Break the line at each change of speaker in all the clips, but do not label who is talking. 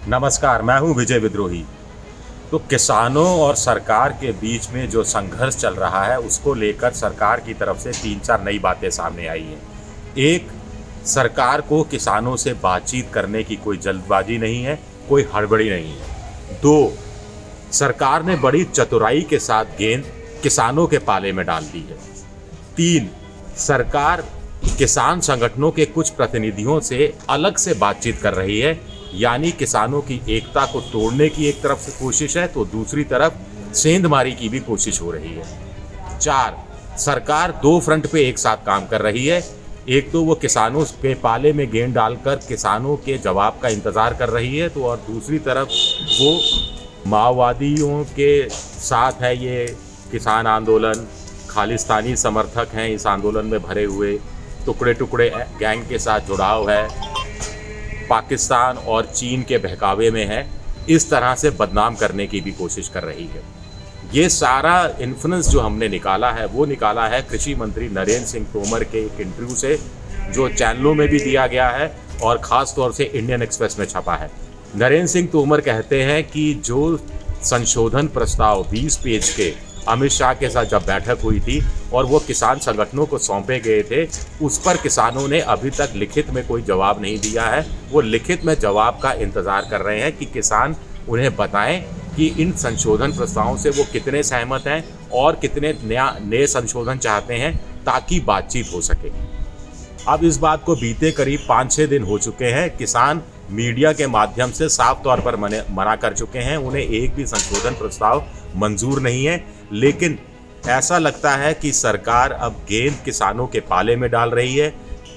नमस्कार, मैं हूं विजय विद्रोही। तो किसानों और सरकार के बीच में जो संघर्ष चल रहा है उसको लेकर सरकार की तरफ से 3-4 नई बातें सामने आई हैं। एक, सरकार को किसानों से बातचीत करने की कोई जल्दबाजी नहीं है, कोई हड़बड़ी नहीं है। 2, सरकार ने बड़ी चतुराई के साथ गेंद किसानों के पाले में डाल दी है। 3, सरकार किसान संगठनों के कुछ प्रतिनिधियों से अलग से बातचीत कर रही है, यानी किसानों की एकता को तोड़ने की एक तरफ से कोशिश है तो दूसरी तरफ सेंधमारी की भी कोशिश हो रही है। 4, सरकार 2 फ्रंट पे एक साथ काम कर रही है। एक तो वो किसानों के पाले में गेंद डालकर किसानों के जवाब का इंतज़ार कर रही है, तो और दूसरी तरफ वो माओवादियों के साथ है। ये किसान आंदोलन, खालिस्तानी समर्थक हैं इस आंदोलन में भरे हुए, टुकड़े टुकड़े गैंग के साथ जुड़ाव है, पाकिस्तान और चीन के बहकावे में है, इस तरह से बदनाम करने की भी कोशिश कर रही है। ये सारा इन्फ्लुएंस जो हमने निकाला है वो निकाला है कृषि मंत्री नरेंद्र सिंह तोमर के एक इंटरव्यू से, जो चैनलों में भी दिया गया है और ख़ास तौर से इंडियन एक्सप्रेस में छपा है। नरेंद्र सिंह तोमर कहते हैं कि जो संशोधन प्रस्ताव 20 पेज के अमित शाह के साथ जब बैठक हुई थी और वो किसान संगठनों को सौंपे गए थे, उस पर किसानों ने अभी तक लिखित में कोई जवाब नहीं दिया है। वो लिखित में जवाब का इंतज़ार कर रहे हैं कि किसान उन्हें बताएं कि इन संशोधन प्रस्तावों से वो कितने सहमत हैं और कितने नए संशोधन चाहते हैं, ताकि बातचीत हो सके। अब इस बात को बीते करीब 5-6 दिन हो चुके हैं। किसान मीडिया के माध्यम से साफ तौर पर मना कर चुके हैं, उन्हें एक भी संशोधन प्रस्ताव मंजूर नहीं है। लेकिन ऐसा लगता है कि सरकार अब गेंद किसानों के पाले में डाल रही है।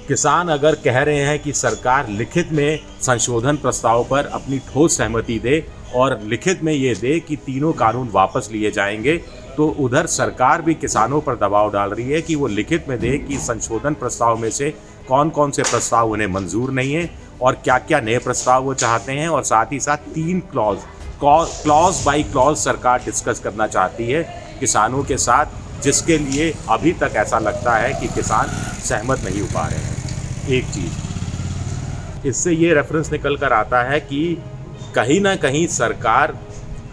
किसान अगर कह रहे हैं कि सरकार लिखित में संशोधन प्रस्ताव पर अपनी ठोस सहमति दे और लिखित में ये दे कि तीनों कानून वापस लिए जाएंगे, तो उधर सरकार भी किसानों पर दबाव डाल रही है कि वो लिखित में दे कि संशोधन प्रस्ताव में से कौन कौन से प्रस्ताव उन्हें मंजूर नहीं है और क्या क्या नए प्रस्ताव वो चाहते हैं। और साथ ही साथ 3 क्लॉज बाई क्लॉज सरकार डिस्कस करना चाहती है किसानों के साथ, जिसके लिए अभी तक ऐसा लगता है कि किसान सहमत नहीं हो पा रहे हैं। एक चीज़ इससे ये रेफरेंस निकल कर आता है कि कहीं ना कहीं सरकार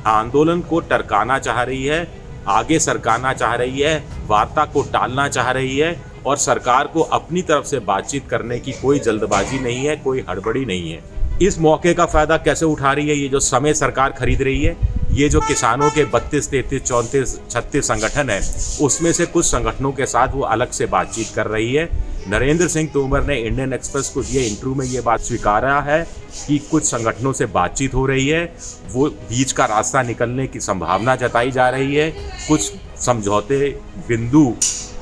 आंदोलन को टरकाना चाह रही है, आगे सरकाना चाह रही है, वार्ता को टालना चाह रही है, और सरकार को अपनी तरफ से बातचीत करने की कोई जल्दबाजी नहीं है, कोई हड़बड़ी नहीं है। इस मौके का फ़ायदा कैसे उठा रही है? ये जो समय सरकार खरीद रही है, ये जो किसानों के 32, 33, 34, 36 संगठन है, उसमें से कुछ संगठनों के साथ वो अलग से बातचीत कर रही है। नरेंद्र सिंह तोमर ने इंडियन एक्सप्रेस को दिए इंटरव्यू में ये बात स्वीकारा है कि कुछ संगठनों से बातचीत हो रही है, वो बीच का रास्ता निकलने की संभावना जताई जा रही है, कुछ समझौते बिंदु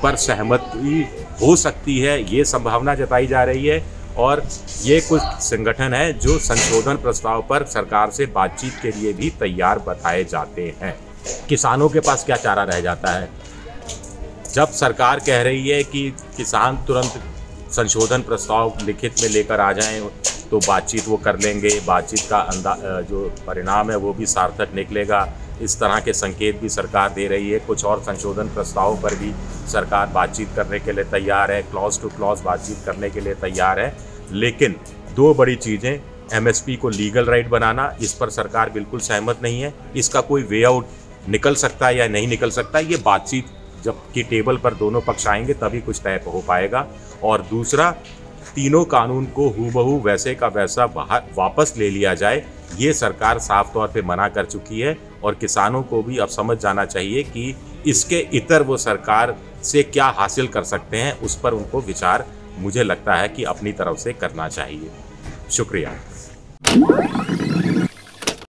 पर सहमति हो सकती है, ये संभावना जताई जा रही है। और ये कुछ संगठन है जो संशोधन प्रस्ताव पर सरकार से बातचीत के लिए भी तैयार बताए जाते हैं। किसानों के पास क्या चारा रह जाता है? जब सरकार कह रही है कि किसान तुरंत संशोधन प्रस्ताव लिखित में लेकर आ जाएं तो बातचीत वो कर लेंगे, बातचीत का जो परिणाम है वो भी सार्थक निकलेगा, इस तरह के संकेत भी सरकार दे रही है। कुछ और संशोधन प्रस्तावों पर भी सरकार बातचीत करने के लिए तैयार है, क्लॉज टू क्लॉज बातचीत करने के लिए तैयार है। लेकिन 2 बड़ी चीज़ें, एमएसपी को लीगल राइट बनाना, इस पर सरकार बिल्कुल सहमत नहीं है। इसका कोई वे आउट निकल सकता है या नहीं निकल सकता, ये बातचीत जब की टेबल पर दोनों पक्ष आएंगे तभी कुछ तय हो पाएगा। और दूसरा, तीनों कानून को हूबहू वैसे का वैसा वापस ले लिया जाए, ये सरकार साफ तौर पे मना कर चुकी है। और किसानों को भी अब समझ जाना चाहिए कि इसके इतर वो सरकार से क्या हासिल कर सकते हैं, उस पर उनको विचार मुझे लगता है कि अपनी तरफ से करना चाहिए। शुक्रिया।